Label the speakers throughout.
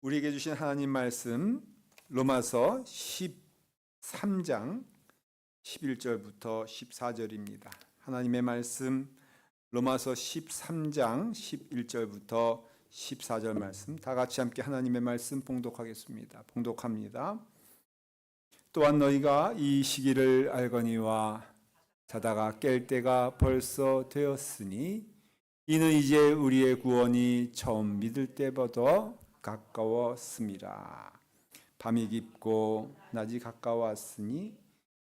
Speaker 1: 우리에게 주신 하나님 말씀 로마서 13장 11절부터 14절입니다. 하나님의 말씀 로마서 13장 11절부터 14절 말씀 다 같이 함께 하나님의 말씀 봉독하겠습니다. 봉독합니다. 또한 너희가 이 시기를 알거니와 자다가 깰 때가 벌써 되었으니 이는 이제 우리의 구원이 처음 믿을 때보다 가까웠습니다. 밤이 깊고 낮이 가까웠으니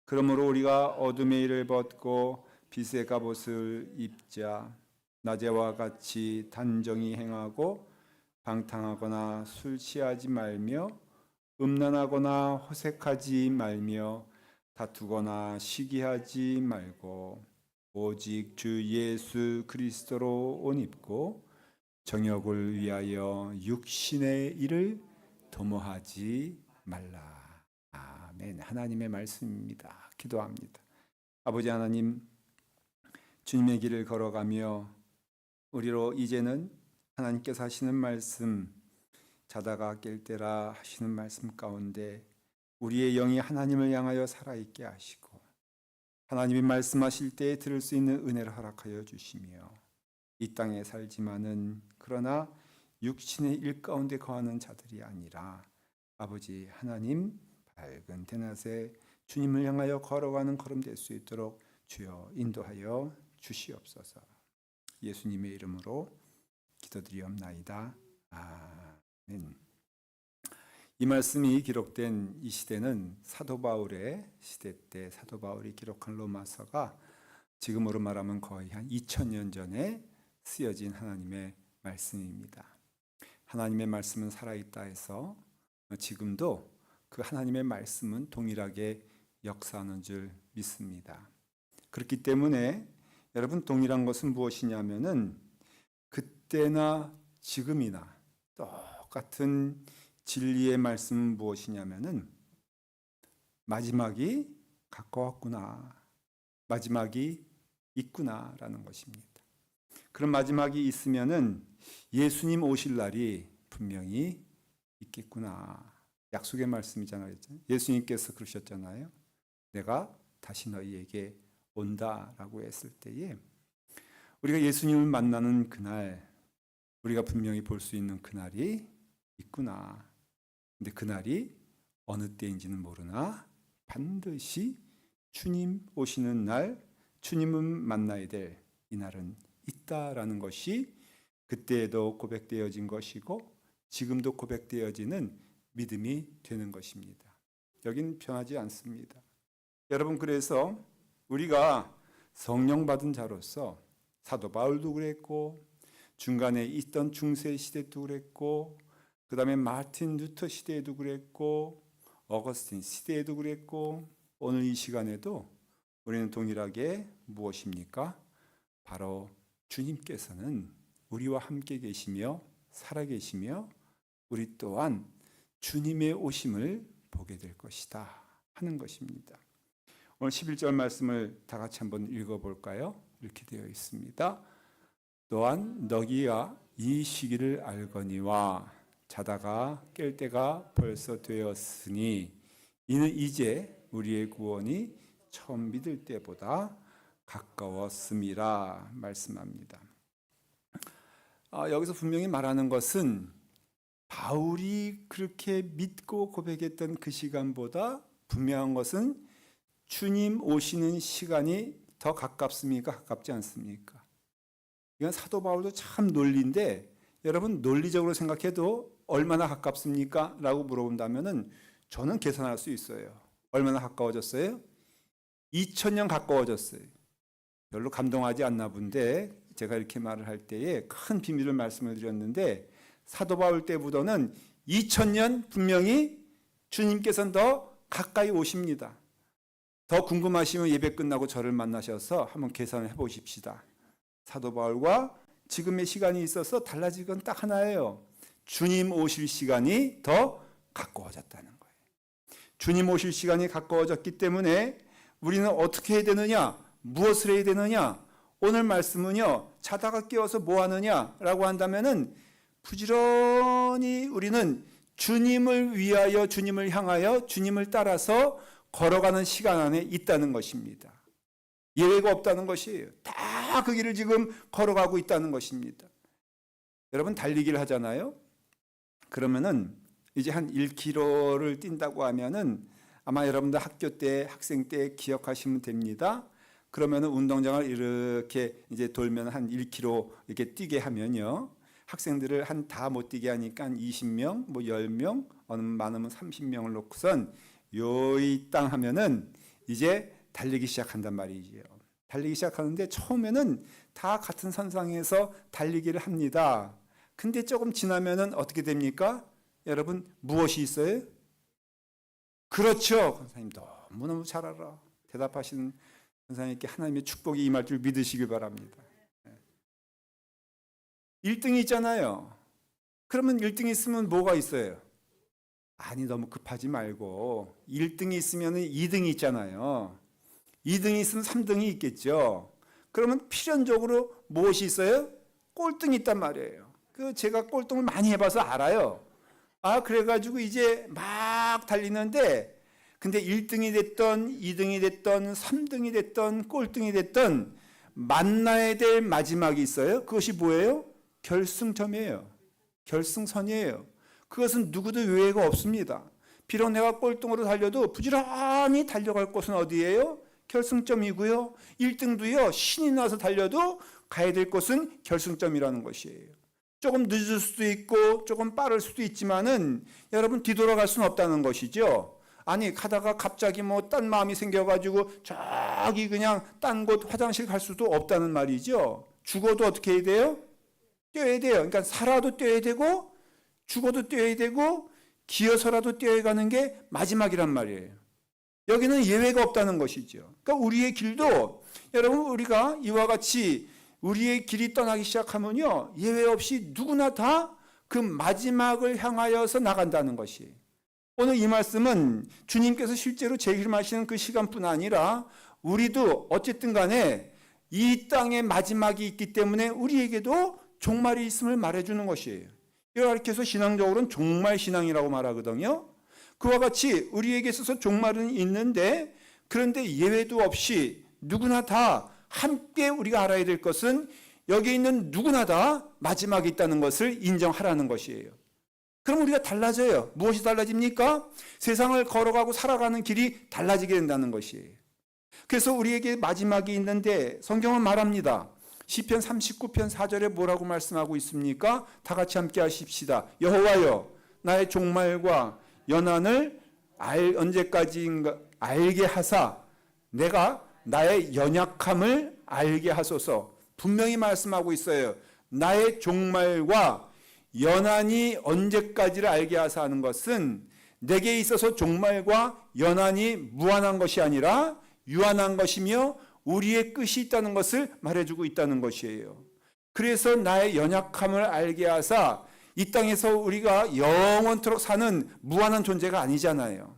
Speaker 1: 그러므로 우리가 어둠의 일을 벗고 빛의 갑옷을 입자. 낮에와 같이 단정히 행하고 방탕하거나 술 취하지 말며 음란하거나 호색하지 말며 다투거나 시기하지 말고 오직 주 예수 그리스도로 옷 입고 정욕을 위하여 육신의 일을 도모하지 말라. 아멘. 하나님의 말씀입니다. 기도합니다. 아버지 하나님, 주님의 길을 걸어가며 우리로 이제는 하나님께서 하시는 말씀, 자다가 깰 때라 하시는 말씀 가운데 우리의 영이 하나님을 향하여 살아있게 하시고 하나님이 말씀하실 때에 들을 수 있는 은혜를 허락하여 주시며 이 땅에 살지만은 그러나 육신의 일 가운데 거하는 자들이 아니라 아버지 하나님 밝은 대낮에 주님을 향하여 걸어가는 걸음 될 수 있도록 주여 인도하여 주시옵소서. 예수님의 이름으로 기도드리옵나이다. 아멘. 이 말씀이 기록된 이 시대는 사도 바울의 시대 때 사도 바울이 기록한 로마서가 지금으로 말하면 거의 한 2000년 전에 쓰여진 하나님의 말씀입니다. 하나님의 말씀은 살아있다 해서 지금도 그 하나님의 말씀은 동일하게 역사하는 줄 믿습니다. 그렇기 때문에 여러분 동일한 것은 무엇이냐면은 그때나 지금이나 똑같은 진리의 말씀은 무엇이냐면은 마지막이 가까웠구나, 마지막이 있구나라는 것입니다. 그런 마지막이 있으면은 예수님 오실 날이 분명히 있겠구나. 약속의 말씀이잖아요. 예수님께서 그러셨잖아요. 내가 다시 너희에게 온다라고 했을 때에 우리가 예수님을 만나는 그날 우리가 분명히 볼 수 있는 그날이 있구나. 근데 그날이 어느 때인지는 모르나 반드시 주님 오시는 날 주님을 만나야 될 이 날은 있다라는 것이 그때에도 고백되어진 것이고 지금도 고백되어지는 믿음이 되는 것입니다. 여긴 변하지 않습니다. 여러분, 그래서 우리가 성령 받은 자로서 사도 바울도 그랬고 중간에 있던 중세 시대도 그랬고 그 다음에 마틴 루터 시대에도 그랬고 어거스틴 시대에도 그랬고 오늘 이 시간에도 우리는 동일하게 무엇입니까? 바로 주님께서는 우리와 함께 계시며 살아계시며 우리 또한 주님의 오심을 보게 될 것이다 하는 것입니다. 오늘 11절 말씀을 다 같이 한번 읽어볼까요? 이렇게 되어 있습니다. 또한 너희가 이 시기를 알거니와 자다가 깰 때가 벌써 되었으니 이는 이제 우리의 구원이 처음 믿을 때보다 가까웠음이라 말씀합니다. 여기서 분명히 말하는 것은 바울이 그렇게 믿고 고백했던 그 시간보다 분명한 것은 주님 오시는 시간이 더 가깝습니까? 가깝지 않습니까? 이건 사도 바울도 참 논리인데 여러분 논리적으로 생각해도 얼마나 가깝습니까? 라고 물어본다면은 저는 계산할 수 있어요. 얼마나 가까워졌어요? 2000년 가까워졌어요. 별로 감동하지 않나 본데 제가 이렇게 말을 할 때에 큰 비밀을 말씀을 드렸는데 사도 바울 때보다는 2000년 분명히 주님께서는 더 가까이 오십니다. 더 궁금하시면 예배 끝나고 저를 만나셔서 한번 계산을 해보십시다. 사도 바울과 지금의 시간이 있어서 달라진 건 딱 하나예요. 주님 오실 시간이 더 가까워졌다는 거예요. 주님 오실 시간이 가까워졌기 때문에 우리는 어떻게 해야 되느냐? 무엇을 해야 되느냐? 오늘 말씀은요. 자다가 깨어서 뭐 하느냐라고 한다면은 부지런히 우리는 주님을 위하여, 주님을 향하여, 주님을 따라서 걸어가는 시간 안에 있다는 것입니다. 예외가 없다는 것이에요. 다 그 길을 지금 걸어가고 있다는 것입니다. 여러분 달리기를 하잖아요. 그러면은 이제 한 1km를 뛴다고 하면은 아마 여러분들 학교 때, 학생 때 기억하시면 됩니다. 그러면은 운동장을 이렇게 이제 돌면 한 1km 이렇게 뛰게 하면요. 학생들을 한 다 못 뛰게 하니까 한 20명, 뭐 10명, 어느 많으면 30명을 놓고선 요이 땅 하면은 이제 달리기 시작한단 말이지요. 달리기 시작하는데 처음에는 다 같은 선상에서 달리기를 합니다. 근데 조금 지나면은 어떻게 됩니까? 여러분 무엇이 있어요? 그렇죠. 권사님 너무너무 잘 알아. 대답하시는 권사님께 하나님의 축복이 임할 줄 믿으시길 바랍니다. 1등이 있잖아요. 그러면 1등이 있으면 뭐가 있어요? 아니 너무 급하지 말고 1등이 있으면 2등이 있잖아요. 2등이 있으면 3등이 있겠죠. 그러면 필연적으로 무엇이 있어요? 꼴등이 있단 말이에요. 제가 꼴등을 많이 해봐서 알아요. 그래가지고 이제 막 달리는데 근데 1등이 됐던 2등이 됐던 3등이 됐던 꼴등이 됐던 만나야 될 마지막이 있어요. 그것이 뭐예요? 결승점이에요. 결승선이에요. 그것은 누구도 예외가 없습니다. 비록 내가 꼴등으로 달려도 부지런히 달려갈 곳은 어디예요? 결승점이고요. 1등도요. 신이 나서 달려도 가야 될 곳은 결승점이라는 것이에요. 조금 늦을 수도 있고 조금 빠를 수도 있지만은 여러분 뒤돌아갈 수는 없다는 것이죠. 아니 가다가 갑자기 뭐 딴 마음이 생겨가지고 저기 그냥 딴 곳 화장실 갈 수도 없다는 말이죠. 죽어도 어떻게 해야 돼요? 뛰어야 돼요. 그러니까 살아도 뛰어야 되고 죽어도 뛰어야 되고 기어서라도 뛰어가는 게 마지막이란 말이에요. 여기는 예외가 없다는 것이죠. 그러니까 우리의 길도 여러분 우리가 이와 같이 우리의 길이 떠나기 시작하면요. 예외 없이 누구나 다 그 마지막을 향하여서 나간다는 것이에요. 오늘 이 말씀은 주님께서 실제로 재림하시는 그 시간뿐 아니라 우리도 어쨌든 간에 이 땅의 마지막이 있기 때문에 우리에게도 종말이 있음을 말해주는 것이에요. 이렇게 해서 신앙적으로는 종말 신앙이라고 말하거든요. 그와 같이 우리에게 있어서 종말은 있는데 그런데 예외도 없이 누구나 다 함께 우리가 알아야 될 것은 여기 있는 누구나 다 마지막이 있다는 것을 인정하라는 것이에요. 그럼 우리가 달라져요. 무엇이 달라집니까? 세상을 걸어가고 살아가는 길이 달라지게 된다는 것이에요. 그래서 우리에게 마지막이 있는데 성경은 말합니다. 시편 39편 4절에 뭐라고 말씀하고 있습니까? 다 같이 함께 하십시다. 여호와여 나의 종말과 연한을 언제까지인가 알게 하사 내가 나의 연약함을 알게 하소서. 분명히 말씀하고 있어요. 나의 종말과 연한이 언제까지를 알게 하사 하는 것은 내게 있어서 종말과 연한이 무한한 것이 아니라 유한한 것이며 우리의 끝이 있다는 것을 말해주고 있다는 것이에요. 그래서 나의 연약함을 알게 하사 이 땅에서 우리가 영원토록 사는 무한한 존재가 아니잖아요.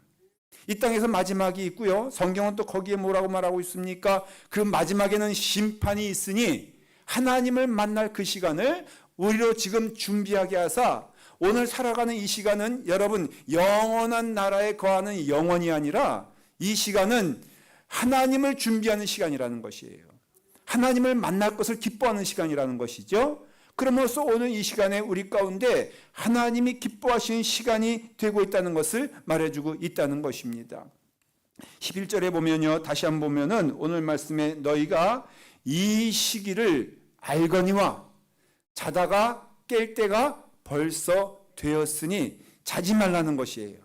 Speaker 1: 이 땅에서 마지막이 있고요. 성경은 또 거기에 뭐라고 말하고 있습니까? 그 마지막에는 심판이 있으니 하나님을 만날 그 시간을 우리로 지금 준비하게 하사 오늘 살아가는 이 시간은 여러분 영원한 나라에 거하는 영원이 아니라 이 시간은 하나님을 준비하는 시간이라는 것이에요. 하나님을 만날 것을 기뻐하는 시간이라는 것이죠. 그러므로써 오늘 이 시간에 우리 가운데 하나님이 기뻐하시는 시간이 되고 있다는 것을 말해주고 있다는 것입니다. 11절에 보면요. 다시 한번 보면은 오늘 말씀에 너희가 이 시기를 알거니와 자다가 깰 때가 벌써 되었으니 자지 말라는 것이에요.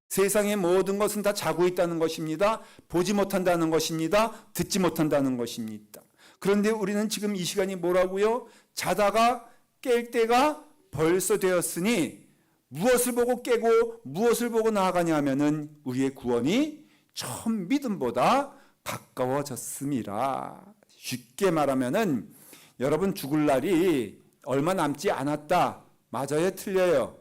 Speaker 1: 세상의 모든 것은 다 자고 있다는 것입니다. 보지 못한다는 것입니다. 듣지 못한다는 것입니다. 그런데 우리는 지금 이 시간이 뭐라고요? 자다가 깰 때가 벌써 되었으니 무엇을 보고 깨고 무엇을 보고 나아가냐 하면은 우리의 구원이 처음 믿음보다 가까워졌습니다. 쉽게 말하면은 여러분 죽을 날이 얼마 남지 않았다. 맞아요? 틀려요?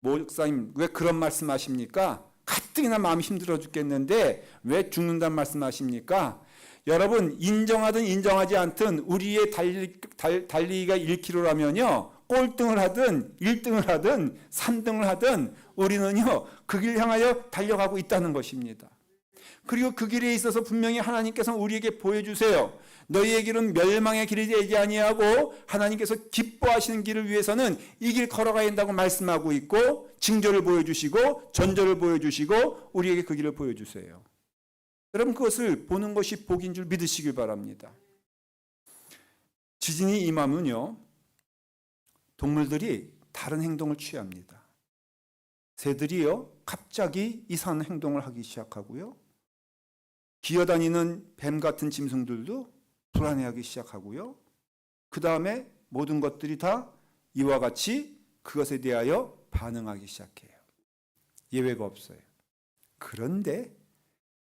Speaker 1: 목사님 왜 그런 말씀하십니까? 가뜩이나 마음이 힘들어 죽겠는데 왜 죽는다는 말씀하십니까? 여러분 인정하든 인정하지 않든 우리의 달리기가 1km라면요 꼴등을 하든 1등을 하든 3등을 하든 우리는요 그 길 향하여 달려가고 있다는 것입니다. 그리고 그 길에 있어서 분명히 하나님께서 우리에게 보여주세요. 너희의 길은 멸망의 길이 되지 아니하고 하나님께서 기뻐하시는 길을 위해서는 이 길 걸어가야 한다고 말씀하고 있고 징조를 보여주시고 전조를 보여주시고 우리에게 그 길을 보여주세요. 여러분 그것을 보는 것이 복인 줄 믿으시길 바랍니다. 지진이 임하면요 동물들이 다른 행동을 취합니다. 새들이요 갑자기 이상한 행동을 하기 시작하고요. 기어다니는 뱀 같은 짐승들도 불안해하기 시작하고요. 그 다음에 모든 것들이 다 이와 같이 그것에 대하여 반응하기 시작해요. 예외가 없어요. 그런데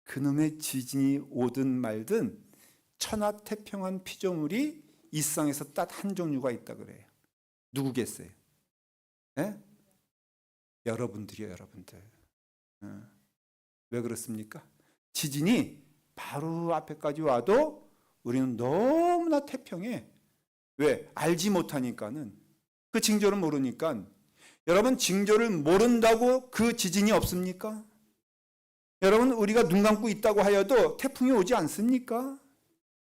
Speaker 1: 그놈의 지진이 오든 말든 천하태평한 피조물이 이 세상에서 딱 한 종류가 있다 그래요. 누구겠어요? 예? 여러분들이요, 여러분들. 왜 그렇습니까? 지진이 바로 앞에까지 와도 우리는 너무나 태평해. 왜? 알지 못하니까는. 그 징조를 모르니까. 여러분 징조를 모른다고 그 지진이 없습니까? 여러분 우리가 눈 감고 있다고 하여도 태풍이 오지 않습니까?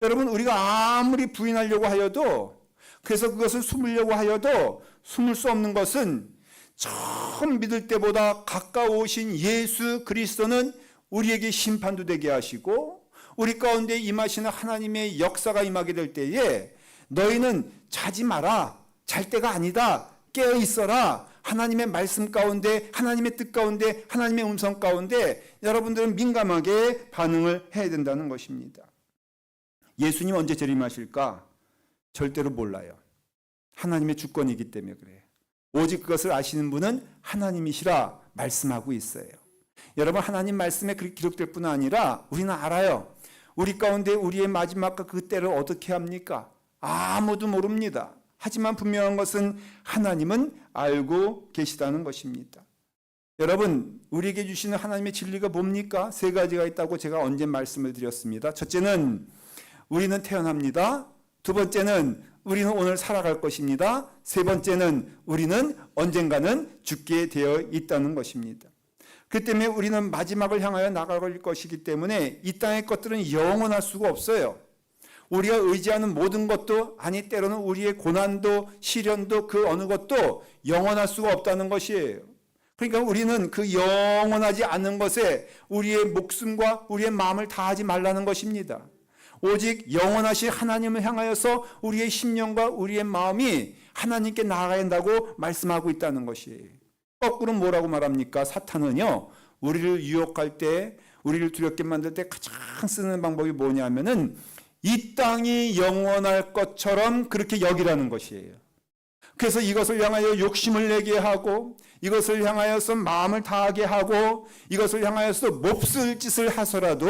Speaker 1: 여러분 우리가 아무리 부인하려고 하여도 그래서 그것을 숨으려고 하여도 숨을 수 없는 것은 처음 믿을 때보다 가까우신 예수 그리스도는 우리에게 심판도 되게 하시고 우리 가운데 임하시는 하나님의 역사가 임하게 될 때에 너희는 자지 마라. 잘 때가 아니다. 깨어 있어라. 하나님의 말씀 가운데 하나님의 뜻 가운데 하나님의 음성 가운데 여러분들은 민감하게 반응을 해야 된다는 것입니다. 예수님 언제 재림하실까? 절대로 몰라요. 하나님의 주권이기 때문에 그래요. 오직 그것을 아시는 분은 하나님이시라 말씀하고 있어요. 여러분 하나님 말씀에 그렇게 기록될 뿐 아니라 우리는 알아요. 우리 가운데 우리의 마지막과 그 때를 어떻게 합니까? 아무도 모릅니다. 하지만 분명한 것은 하나님은 알고 계시다는 것입니다. 여러분 우리에게 주시는 하나님의 진리가 뭡니까? 세 가지가 있다고 제가 언제 말씀을 드렸습니다. 첫째는 우리는 태어납니다. 두 번째는 우리는 오늘 살아갈 것입니다. 세 번째는 우리는 언젠가는 죽게 되어 있다는 것입니다. 그 때문에 우리는 마지막을 향하여 나갈 것이기 때문에 이 땅의 것들은 영원할 수가 없어요. 우리가 의지하는 모든 것도 아니 때로는 우리의 고난도 시련도 그 어느 것도 영원할 수가 없다는 것이에요. 그러니까 우리는 그 영원하지 않는 것에 우리의 목숨과 우리의 마음을 다하지 말라는 것입니다. 오직 영원하신 하나님을 향하여서 우리의 심령과 우리의 마음이 하나님께 나아가야 한다고 말씀하고 있다는 것이에요. 거꾸로 뭐라고 말합니까? 사탄은요 우리를 유혹할 때 우리를 두렵게 만들 때 가장 쓰는 방법이 뭐냐면은 이 땅이 영원할 것처럼 그렇게 여기라는 것이에요. 그래서 이것을 향하여 욕심을 내게 하고 이것을 향하여서 마음을 다하게 하고 이것을 향하여서 몹쓸 짓을 하서라도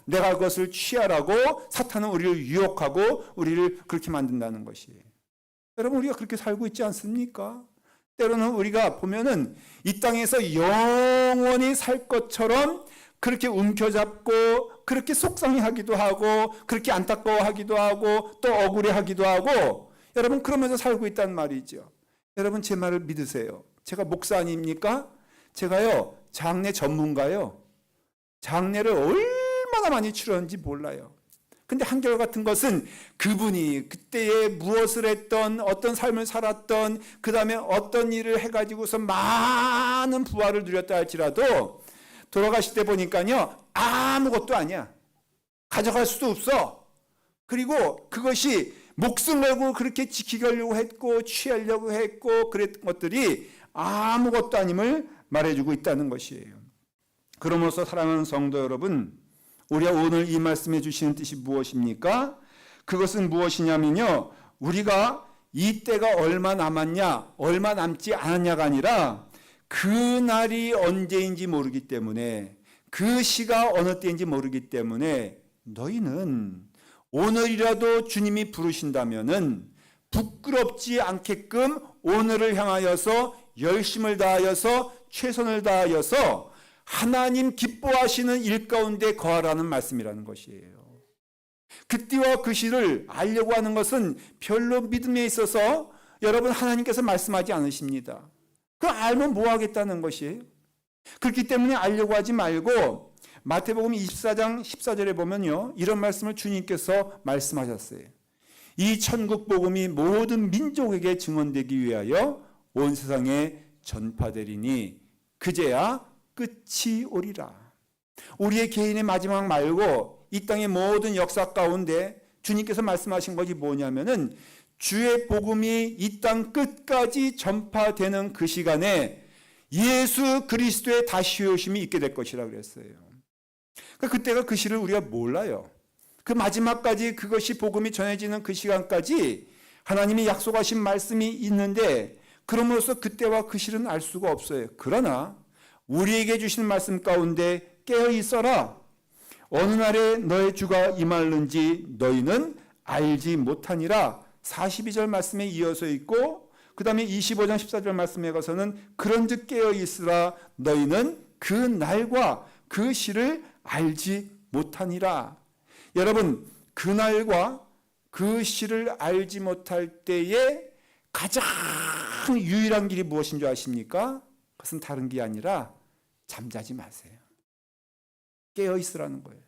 Speaker 1: 내가 그것을 취하라고 사탄은 우리를 유혹하고 우리를 그렇게 만든다는 것이에요. 여러분 우리가 그렇게 살고 있지 않습니까? 때로는 우리가 보면은 이 땅에서 영원히 살 것처럼 그렇게 움켜잡고 그렇게 속상해하기도 하고 그렇게 안타까워하기도 하고 또 억울해하기도 하고 여러분 그러면서 살고 있단 말이죠. 여러분 제 말을 믿으세요. 제가 목사 아닙니까? 제가요 장례 전문가요. 장례를 얼마나 많이 치렀는지 몰라요. 근데 한결같은 것은 그분이 그때에 무엇을 했던 어떤 삶을 살았던 그 다음에 어떤 일을 해가지고서 많은 부활을 누렸다 할지라도 돌아가실 때 보니까요 아무것도 아니야. 가져갈 수도 없어. 그리고 그것이 목숨 걸고 그렇게 지키려고 했고 취하려고 했고 그랬던 것들이 아무것도 아님을 말해주고 있다는 것이에요. 그러므로서 사랑하는 성도 여러분, 우리가 오늘 이 말씀해 주시는 뜻이 무엇입니까? 그것은 무엇이냐면요, 우리가 이 때가 얼마 남았냐 얼마 남지 않았냐가 아니라 그 날이 언제인지 모르기 때문에 그 시가 어느 때인지 모르기 때문에 너희는 오늘이라도 주님이 부르신다면은 부끄럽지 않게끔 오늘을 향하여서 열심을 다하여서 최선을 다하여서 하나님 기뻐하시는 일 가운데 거하라는 말씀이라는 것이에요. 그 띠와 그 시를 알려고 하는 것은 별로 믿음에 있어서 여러분, 하나님께서 말씀하지 않으십니다. 그럼 알면 뭐 하겠다는 것이에요? 그렇기 때문에 알려고 하지 말고 마태복음 24장 14절에 보면요, 이런 말씀을 주님께서 말씀하셨어요. 이 천국 복음이 모든 민족에게 증언되기 위하여 온 세상에 전파되리니 그제야 끝이 오리라. 우리의 개인의 마지막 말고 이 땅의 모든 역사 가운데 주님께서 말씀하신 것이 뭐냐면은 주의 복음이 이 땅 끝까지 전파되는 그 시간에 예수 그리스도의 다시 오심이 있게 될 것이라 그랬어요. 그러니까 그때가 그 시를 우리가 몰라요. 그 마지막까지 그것이 복음이 전해지는 그 시간까지 하나님이 약속하신 말씀이 있는데 그럼으로써 그때와 그 시는 알 수가 없어요. 그러나 우리에게 주신 말씀 가운데 깨어 있어라. 어느 날에 너의 주가 임할는지 너희는 알지 못하니라. 42절 말씀에 이어서 있고 그 다음에 25장 14절 말씀에 가서는 그런즉 깨어 있으라. 너희는 그 날과 그 시를 알지 못하니라. 여러분, 그 날과 그 시를 알지 못할 때에 가장 유일한 길이 무엇인 줄 아십니까? 그것은 다른 게 아니라 잠자지 마세요. 깨어 있으라는 거예요.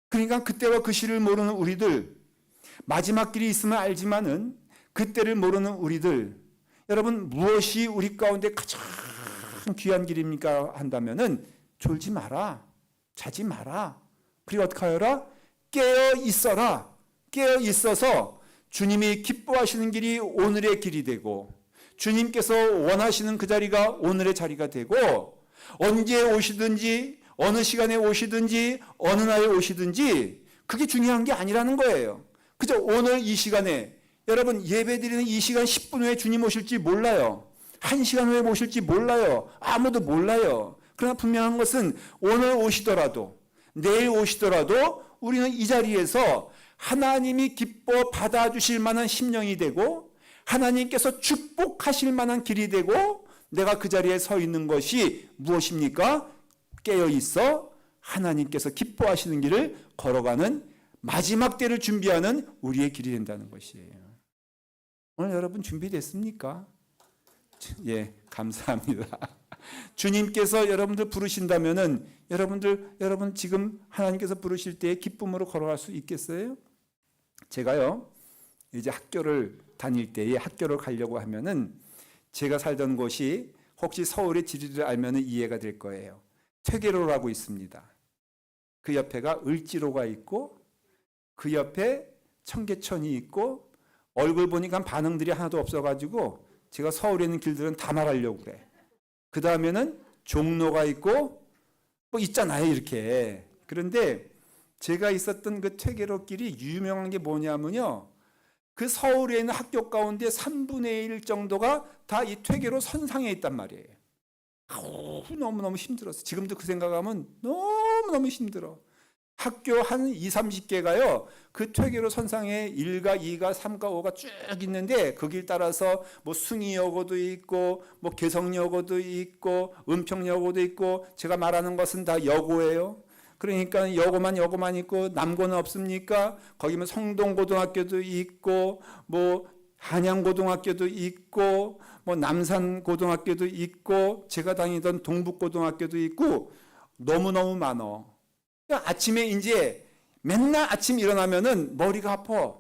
Speaker 1: 그러니까 그때와 그 시를 모르는 우리들, 마지막 길이 있으면 알지만은 그때를 모르는 우리들, 여러분, 무엇이 우리 가운데 가장 귀한 길입니까? 한다면은 졸지 마라, 자지 마라. 그리고 어떻게 하여라? 깨어 있어라. 깨어 있어서 주님이 기뻐하시는 길이 오늘의 길이 되고 주님께서 원하시는 그 자리가 오늘의 자리가 되고 언제 오시든지 어느 시간에 오시든지 어느 날에 오시든지 그게 중요한 게 아니라는 거예요. 그저 오늘 이 시간에 여러분 예배드리는 이 시간 10분 후에 주님 오실지 몰라요. 1시간 후에 오실지 몰라요. 아무도 몰라요. 그러나 분명한 것은 오늘 오시더라도 내일 오시더라도 우리는 이 자리에서 하나님이 기뻐 받아주실 만한 심령이 되고 하나님께서 축복하실 만한 길이 되고 내가 그 자리에 서 있는 것이 무엇입니까? 깨어 있어 하나님께서 기뻐하시는 길을 걸어가는 마지막 때를 준비하는 우리의 길이 된다는 것이에요. 오늘 여러분 준비됐습니까? 예, 감사합니다. 주님께서 여러분들 부르신다면은 여러분 지금 하나님께서 부르실 때에 기쁨으로 걸어갈 수 있겠어요? 제가요, 이제 학교를 다닐 때에 학교를 가려고 하면은 제가 살던 곳이 혹시 서울의 지리를 알면은 이해가 될 거예요. 퇴계로라고 있습니다. 그 옆에가 을지로가 있고 그 옆에 청계천이 있고 얼굴 보니까 반응들이 하나도 없어가지고 제가 서울에 있는 길들은 다 말하려고 그래. 그 다음에는 종로가 있고 뭐 있잖아요 이렇게. 그런데 제가 있었던 그 퇴계로 길이 유명한 게 뭐냐면요, 그 서울에 있는 학교 가운데 3분의 1 정도가 다 이 퇴계로 선상에 있단 말이에요. 너무너무 힘들었어. 지금도 그 생각하면 너무너무 힘들어. 학교 한 20, 30개가요. 그 퇴계로 선상에 1가, 2가, 3가, 5가 쭉 있는데 그 길 따라서 뭐 숭이여고도 있고 뭐 개성여고도 있고 은평여고도 있고 제가 말하는 것은 다 여고예요. 그러니까 여고만 있고 남고는 없습니까? 거기면 성동고등학교도 있고 뭐 한양고등학교도 있고 뭐 남산고등학교도 있고 제가 다니던 동북고등학교도 있고 너무너무 많어. 아침에 이제 맨날 아침 일어나면은 머리가 아파.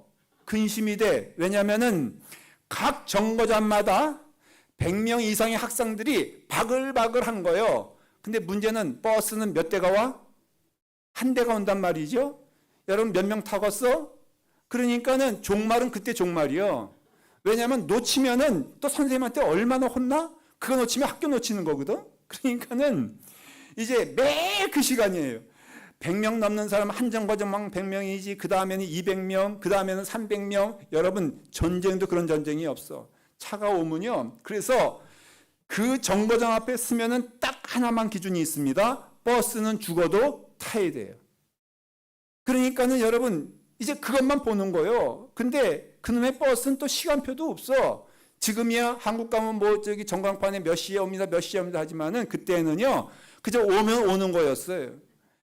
Speaker 1: 근심이 돼. 왜냐면은 각 정거장마다 100명 이상의 학생들이 바글바글 한 거예요. 근데 문제는 버스는 몇 대가 와? 한 대가 온단 말이죠. 여러분 몇 명 타겠어? 그러니까는 종말은 그때 종말이요. 왜냐하면 놓치면은 또 선생님한테 얼마나 혼나? 그거 놓치면 학교 놓치는 거거든. 그러니까는 이제 매일 그 시간이에요. 100명 넘는 사람 한 정거장만 100명이지 그 다음에는 200명, 그 다음에는 300명. 여러분 전쟁도 그런 전쟁이 없어. 차가 오면요. 그래서 그 정거장 앞에 서면은 딱 하나만 기준이 있습니다. 버스는 죽어도 타야 돼요. 그러니까는 여러분 이제 그것만 보는 거예요. 근데 그놈의 버스는 또 시간표도 없어. 지금이야 한국 가면 뭐 저기 전광판에 몇 시에 옵니다, 몇 시에 옵니다 하지만은 그때는요 그저 오면 오는 거였어요.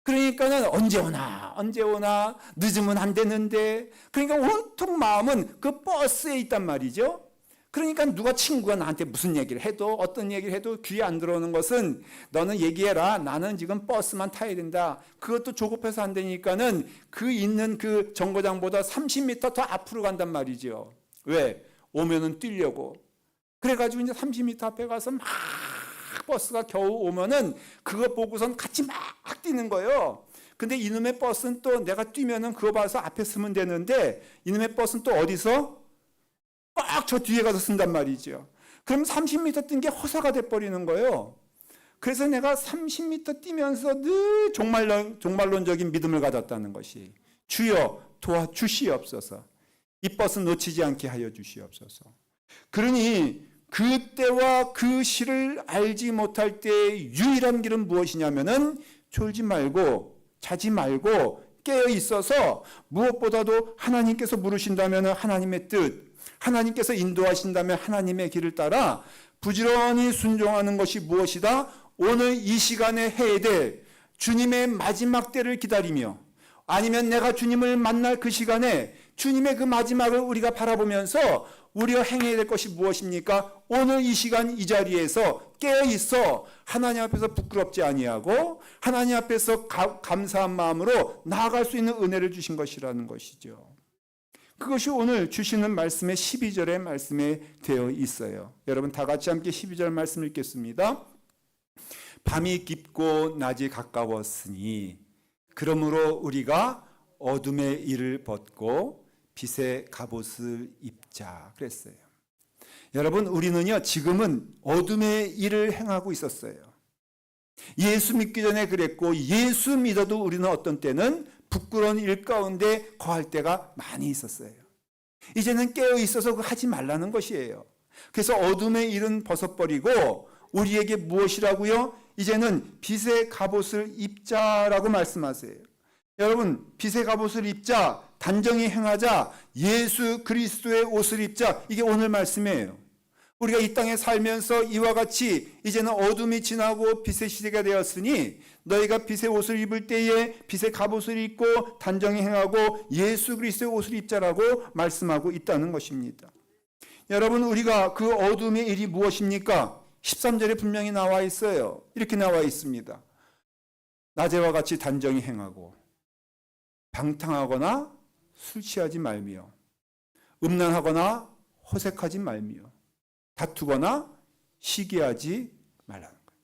Speaker 1: 그러니까는 언제 오나 늦으면 안 되는데 그러니까 온통 마음은 그 버스에 있단 말이죠. 그러니까 누가 친구가 나한테 무슨 얘기를 해도 어떤 얘기를 해도 귀에 안 들어오는 것은 너는 얘기해라. 나는 지금 버스만 타야 된다. 그것도 조급해서 안 되니까는 그 있는 그 정거장보다 30m 더 앞으로 간단 말이죠. 왜? 오면은 뛰려고. 그래가지고 이제 30m 앞에 가서 막 버스가 겨우 오면은 그거 보고선 같이 막 뛰는 거예요. 근데 이놈의 버스는 또 내가 뛰면은 그거 봐서 앞에 쓰면 되는데 이놈의 버스는 또 어디서? 막 저 뒤에 가서 쓴단 말이죠. 그럼 30m 뛴 게 허사가 돼버리는 거예요. 그래서 내가 30m 뛰면서 늘 종말론적인 믿음을 가졌다는 것이 주여 도와주시옵소서. 이 버스 놓치지 않게 하여 주시옵소서. 그러니 그때와 그 시를 알지 못할 때의 유일한 길은 무엇이냐면은 졸지 말고 자지 말고 깨어 있어서 무엇보다도 하나님께서 물으신다면 하나님의 뜻, 하나님께서 인도하신다면 하나님의 길을 따라 부지런히 순종하는 것이 무엇이다? 오늘 이 시간에 해야 될 주님의 마지막 때를 기다리며 아니면 내가 주님을 만날 그 시간에 주님의 그 마지막을 우리가 바라보면서 우리가 행해야 될 것이 무엇입니까? 오늘 이 시간 이 자리에서 깨어 있어 하나님 앞에서 부끄럽지 아니하고 하나님 앞에서 감사한 마음으로 나아갈 수 있는 은혜를 주신 것이라는 것이죠. 그것이 오늘 주시는 말씀의 12절의 말씀에 되어 있어요. 여러분 다 같이 함께 12절 말씀 읽겠습니다. 밤이 깊고 낮이 가까웠으니 그러므로 우리가 어둠의 일을 벗고 빛의 갑옷을 입자 그랬어요. 여러분 우리는요 지금은 어둠의 일을 행하고 있었어요. 예수 믿기 전에 그랬고 예수 믿어도 우리는 어떤 때는 부끄러운 일 가운데 거할 때가 많이 있었어요. 이제는 깨어 있어서 하지 말라는 것이에요. 그래서 어둠의 일은 벗어버리고 우리에게 무엇이라고요? 이제는 빛의 갑옷을 입자라고 말씀하세요. 여러분 빛의 갑옷을 입자, 단정히 행하자, 예수 그리스도의 옷을 입자, 이게 오늘 말씀이에요. 우리가 이 땅에 살면서 이와 같이 이제는 어둠이 지나고 빛의 시대가 되었으니 너희가 빛의 옷을 입을 때에 빛의 갑옷을 입고 단정히 행하고 예수 그리스도의 옷을 입자라고 말씀하고 있다는 것입니다. 여러분 우리가 그 어둠의 일이 무엇입니까? 13절에 분명히 나와 있어요. 이렇게 나와 있습니다. 낮에와 같이 단정히 행하고 방탕하거나 술 취하지 말며 음란하거나 호색하지 말며 다투거나 시기하지 말라는 거예요.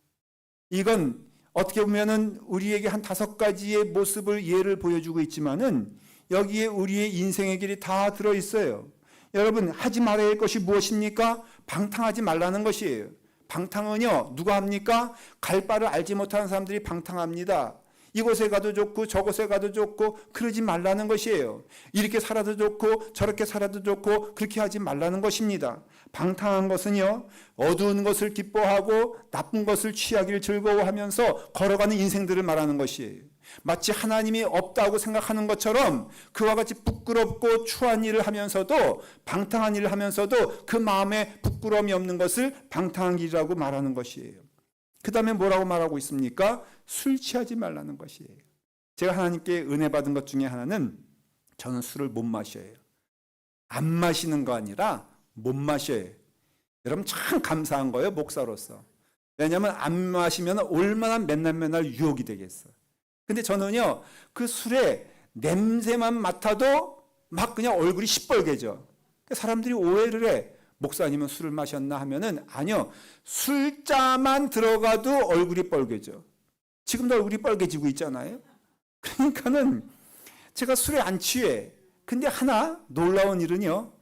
Speaker 1: 이건 어떻게 보면은 우리에게 한 5가지의 모습을 예를 보여주고 있지만은 여기에 우리의 인생의 길이 다 들어 있어요. 여러분 하지 말아야 할 것이 무엇입니까? 방탕하지 말라는 것이에요. 방탕은요 누가 합니까? 갈 바를 알지 못하는 사람들이 방탕합니다. 이곳에 가도 좋고 저곳에 가도 좋고 그러지 말라는 것이에요. 이렇게 살아도 좋고 저렇게 살아도 좋고 그렇게 하지 말라는 것입니다. 방탕한 것은요 어두운 것을 기뻐하고 나쁜 것을 취하기를 즐거워하면서 걸어가는 인생들을 말하는 것이에요. 마치 하나님이 없다고 생각하는 것처럼 그와 같이 부끄럽고 추한 일을 하면서도 방탕한 일을 하면서도 그 마음에 부끄러움이 없는 것을 방탕한 길이라고 말하는 것이에요. 그 다음에 뭐라고 말하고 있습니까? 술 취하지 말라는 것이에요. 제가 하나님께 은혜 받은 것 중에 하나는 저는 술을 못 마셔요. 안 마시는 거 아니라 못 마셔요. 여러분 참 감사한 거예요, 목사로서. 왜냐하면 안 마시면 얼마나 맨날 유혹이 되겠어요. 근데 저는요 그 술에 냄새만 맡아도 막 그냥 얼굴이 시뻘개져. 사람들이 오해를 해. 목사님은 술을 마셨나 하면은 아니요, 술자만 들어가도 얼굴이 빨개져. 지금도 얼굴이 빨개지고 있잖아요. 그러니까는 제가 술에 안 취해. 근데 하나 놀라운 일은요,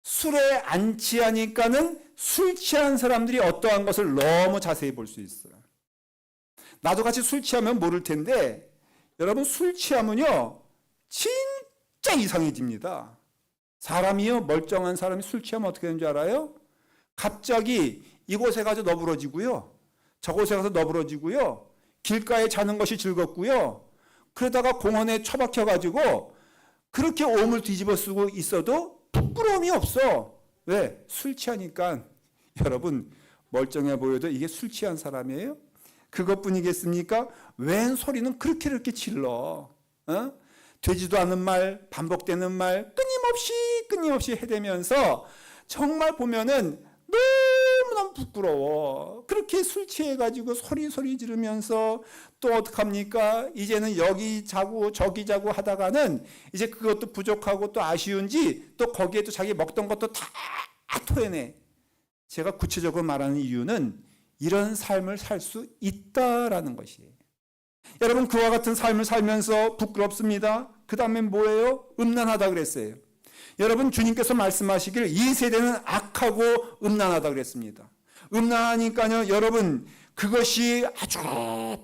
Speaker 1: 술에 안 취하니까는 술 취한 사람들이 어떠한 것을 너무 자세히 볼 수 있어요. 나도 같이 술 취하면 모를 텐데 여러분 술 취하면요 진짜 이상해집니다. 사람이요 멀쩡한 사람이 술 취하면 어떻게 되는 줄 알아요? 갑자기 이곳에 가서 너부러지고요 저곳에 가서 너부러지고요 길가에 자는 것이 즐겁고요 그러다가 공원에 처박혀 가지고 그렇게 몸을 뒤집어 쓰고 있어도 부끄러움이 없어. 왜? 술 취하니까. 여러분 멀쩡해 보여도 이게 술 취한 사람이에요? 그것뿐이겠습니까? 웬 소리는 그렇게 질러. 되지도 않은 말, 반복되는 말 끊임없이 해대면서 정말 보면은 너무너무 부끄러워. 그렇게 술 취해가지고 소리 지르면서 또 어떡합니까? 이제는 여기 자고 저기 자고 하다가는 이제 그것도 부족하고 또 아쉬운지 또 거기에 또 자기 먹던 것도 다 토해내. 제가 구체적으로 말하는 이유는 이런 삶을 살 수 있다라는 것이에요. 여러분, 그와 같은 삶을 살면서 부끄럽습니다. 그 다음에 뭐예요? 음란하다 그랬어요. 여러분, 주님께서 말씀하시기를 이 세대는 악하고 음란하다 그랬습니다. 음란하니까요, 여러분, 그것이 아주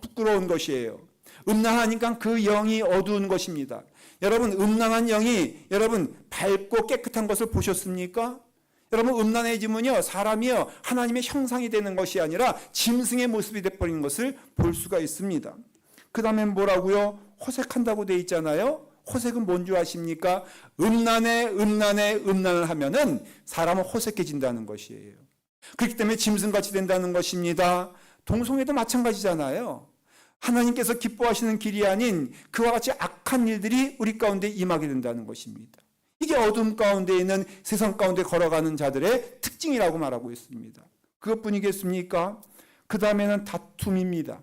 Speaker 1: 부끄러운 것이에요. 음란하니까 그 영이 어두운 것입니다. 여러분, 음란한 영이 여러분 밝고 깨끗한 것을 보셨습니까? 여러분, 음란해지면요, 사람이요, 하나님의 형상이 되는 것이 아니라 짐승의 모습이 되어버리는 것을 볼 수가 있습니다. 그 다음에 뭐라고요? 호색한다고 돼 있잖아요. 호색은 뭔 줄 아십니까? 음란을 하면은 사람은 호색해진다는 것이에요. 그렇기 때문에 짐승같이 된다는 것입니다. 동성애도 마찬가지잖아요. 하나님께서 기뻐하시는 길이 아닌 그와 같이 악한 일들이 우리 가운데 임하게 된다는 것입니다. 이게 어둠 가운데 있는 세상 가운데 걸어가는 자들의 특징이라고 말하고 있습니다. 그것뿐이겠습니까? 그 다음에는 다툼입니다.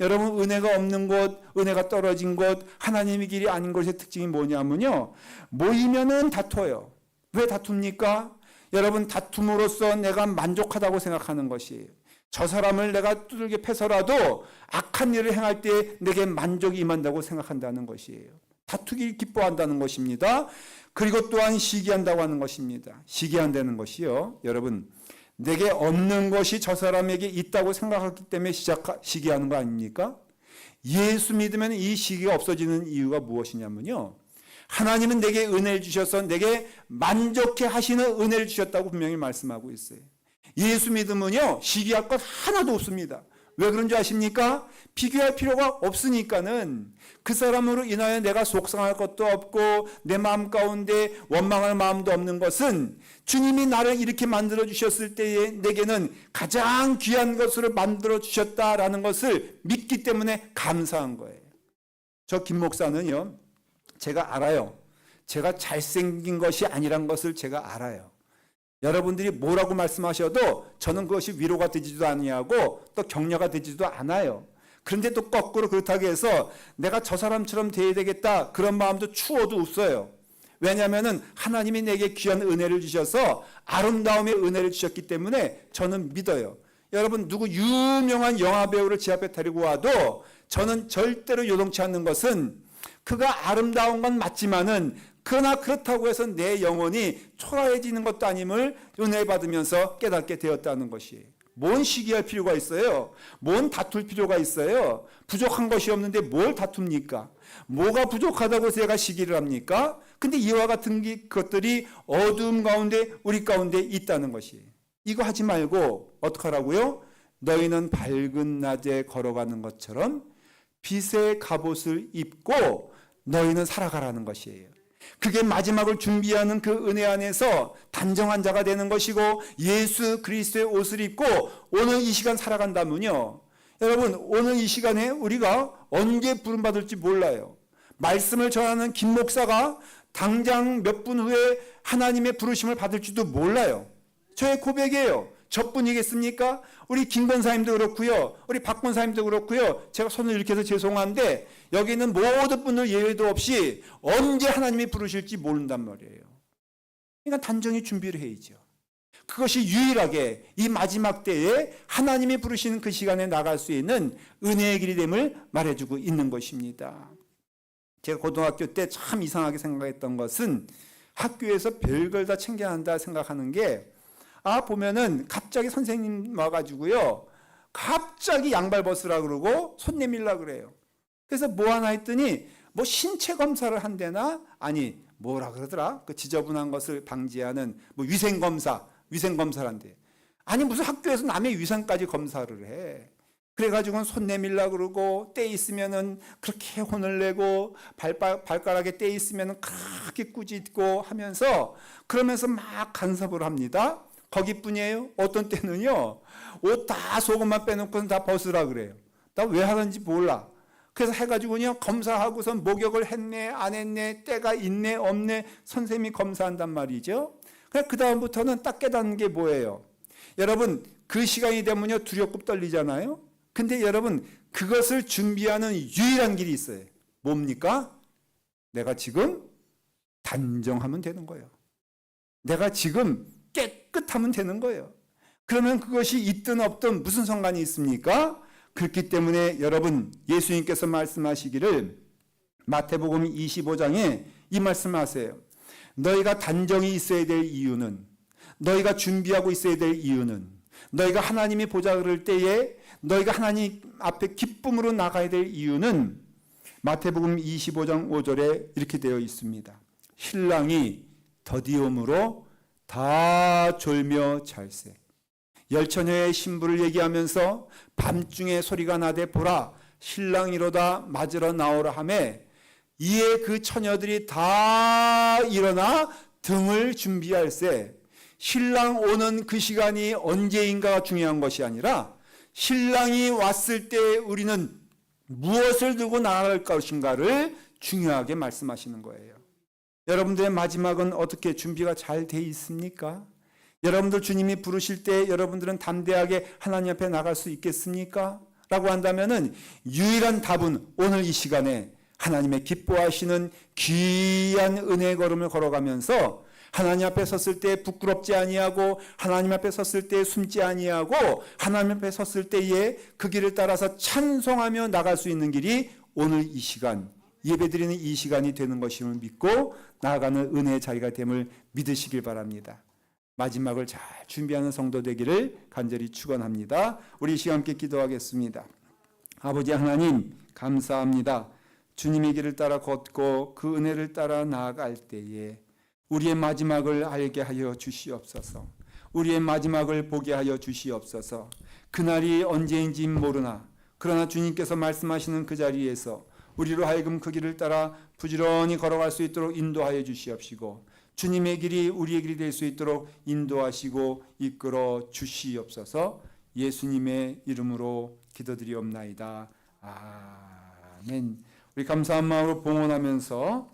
Speaker 1: 여러분, 은혜가 없는 곳, 은혜가 떨어진 곳, 하나님의 길이 아닌 곳의 특징이 뭐냐면요, 모이면은 다퉈요. 왜 다툽니까? 여러분, 다툼으로써 내가 만족하다고 생각하는 것이에요. 저 사람을 내가 두들겨 패서라도 악한 일을 행할 때 내게 만족이 임한다고 생각한다는 것이에요. 다투기를 기뻐한다는 것입니다. 그리고 또한 시기한다고 하는 것입니다. 시기한다는 것이요, 여러분, 내게 없는 것이 저 사람에게 있다고 생각하기 때문에 시기하는 거 아닙니까? 예수 믿으면 이 시기가 없어지는 이유가 무엇이냐면요, 하나님은 내게 은혜를 주셔서 내게 만족해 하시는 은혜를 주셨다고 분명히 말씀하고 있어요. 예수 믿으면요, 시기할 것 하나도 없습니다. 왜 그런 줄 아십니까? 비교할 필요가 없으니까는. 그 사람으로 인하여 내가 속상할 것도 없고 내 마음 가운데 원망할 마음도 없는 것은 주님이 나를 이렇게 만들어 주셨을 때에 내게는 가장 귀한 것으로 만들어 주셨다라는 것을 믿기 때문에 감사한 거예요. 저 김 목사는요, 제가 알아요. 제가 잘생긴 것이 아니란 것을 제가 알아요. 여러분들이 뭐라고 말씀하셔도 저는 그것이 위로가 되지도 아니하고 또 격려가 되지도 않아요. 그런데 또 거꾸로 그렇다고 해서 내가 저 사람처럼 돼야 되겠다 그런 마음도 추워도 없어요. 왜냐하면 하나님이 내게 귀한 은혜를 주셔서 아름다움의 은혜를 주셨기 때문에 저는 믿어요. 여러분, 누구 유명한 영화배우를 제 앞에 데리고 와도 저는 절대로 요동치 않는 것은 그가 아름다운 건 맞지만은 그러나 그렇다고 해서 내 영혼이 초라해지는 것도 아님을 은혜 받으면서 깨닫게 되었다는 것이에요. 뭔 시기할 필요가 있어요? 뭔 다툴 필요가 있어요? 부족한 것이 없는데 뭘 다툽니까? 뭐가 부족하다고 제가 시기를 합니까? 근데 이와 같은 것들이 어두움 가운데 우리 가운데 있다는 것이에요. 이거 하지 말고 어떡하라고요? 너희는 밝은 낮에 걸어가는 것처럼 빛의 갑옷을 입고 너희는 살아가라는 것이에요. 그게 마지막을 준비하는 그 은혜 안에서 단정한 자가 되는 것이고 예수 그리스도의 옷을 입고 오늘 이 시간 살아간다면요, 여러분, 오늘 이 시간에 우리가 언제 부름받을지 몰라요. 말씀을 전하는 김 목사가 당장 몇 분 후에 하나님의 부르심을 받을지도 몰라요. 저의 고백이에요. 저뿐이겠습니까? 우리 김 권사님도 그렇고요, 우리 박 권사님도 그렇고요. 제가 손을 이렇게 해서 죄송한데 여기 있는 모든 분들 예외도 없이 언제 하나님이 부르실지 모른단 말이에요. 그러니까 단정히 준비를 해야죠. 그것이 유일하게 이 마지막 때에 하나님이 부르시는 그 시간에 나갈 수 있는 은혜의 길이 됨을 말해주고 있는 것입니다. 제가 고등학교 때 참 이상하게 생각했던 것은 학교에서 별걸 다 챙겨야 한다 생각하는 게, 보면은 갑자기 선생님 와가지고요, 갑자기 양발 벗으라 그러고 손 내밀라 그래요. 그래서 뭐 하나 했더니 뭐 신체 검사를 한대나, 아니 뭐라 그러더라, 그 지저분한 것을 방지하는 뭐 위생 검사를 한대. 아니 무슨 학교에서 남의 위생까지 검사를 해. 그래가지고는 손 내밀라 그러고 때 있으면은 그렇게 혼을 내고 발가락에 때 있으면은 그렇게 꾸짖고 하면서 그러면서 막 간섭을 합니다. 거기뿐이에요. 어떤 때는요, 옷 다 속옷만 빼놓고는 다 벗으라 그래요. 나 왜 하는지 몰라. 그래서 해가지고요, 검사하고선 목욕을 했네 안 했네, 때가 있네 없네 선생님이 검사한단 말이죠. 그 다음부터는 딱 깨닫는 게 뭐예요? 여러분, 그 시간이 되면요 두렵고 떨리잖아요. 근데 여러분, 그것을 준비하는 유일한 길이 있어요. 뭡니까? 내가 지금 단정하면 되는 거예요. 내가 지금 깨끗하면 되는 거예요. 그러면 그것이 있든 없든 무슨 상관이 있습니까? 그렇기 때문에 여러분, 예수님께서 말씀하시기를 마태복음 25장에 이 말씀하세요. 너희가 단정히 있어야 될 이유는, 너희가 준비하고 있어야 될 이유는, 너희가 하나님의 보좌 그럴 때에 너희가 하나님 앞에 기쁨으로 나가야 될 이유는 마태복음 25장 5절에 이렇게 되어 있습니다. 신랑이 더디움으로 다 졸며 잘세. 열처녀의 신부를 얘기하면서 밤중에 소리가 나되 보라 신랑이로다 맞으러 나오라 하매 이에 그 처녀들이 다 일어나 등을 준비할세. 신랑 오는 그 시간이 언제인가가 중요한 것이 아니라 신랑이 왔을 때 우리는 무엇을 들고 나갈 것인가를 중요하게 말씀하시는 거예요. 여러분들의 마지막은 어떻게 준비가 잘 돼 있습니까? 여러분들 주님이 부르실 때 여러분들은 담대하게 하나님 앞에 나갈 수 있겠습니까? 라고 한다면은 유일한 답은 오늘 이 시간에 하나님의 기뻐하시는 귀한 은혜의 걸음을 걸어가면서 하나님 앞에 섰을 때 부끄럽지 아니하고 하나님 앞에 섰을 때 숨지 아니하고 하나님 앞에 섰을 때에 그 길을 따라서 찬송하며 나갈 수 있는 길이 오늘 이 시간, 예배드리는 이 시간이 되는 것임을 믿고 나아가는 은혜의 자리가 됨을 믿으시길 바랍니다. 마지막을 잘 준비하는 성도 되기를 간절히 축원합니다. 우리 이 시간 함께 기도하겠습니다. 아버지 하나님 감사합니다. 주님의 길을 따라 걷고 그 은혜를 따라 나아갈 때에 우리의 마지막을 알게 하여 주시옵소서. 우리의 마지막을 보게 하여 주시옵소서. 그날이 언제인지 모르나 그러나 주님께서 말씀하시는 그 자리에서 우리로 하여금 그 길을 따라 부지런히 걸어갈 수 있도록 인도하여 주시옵시고 주님의 길이 우리의 길이 될 수 있도록 인도하시고 이끌어 주시옵소서. 예수님의 이름으로 기도드리옵나이다. 아멘. 우리 감사한 마음으로 봉헌하면서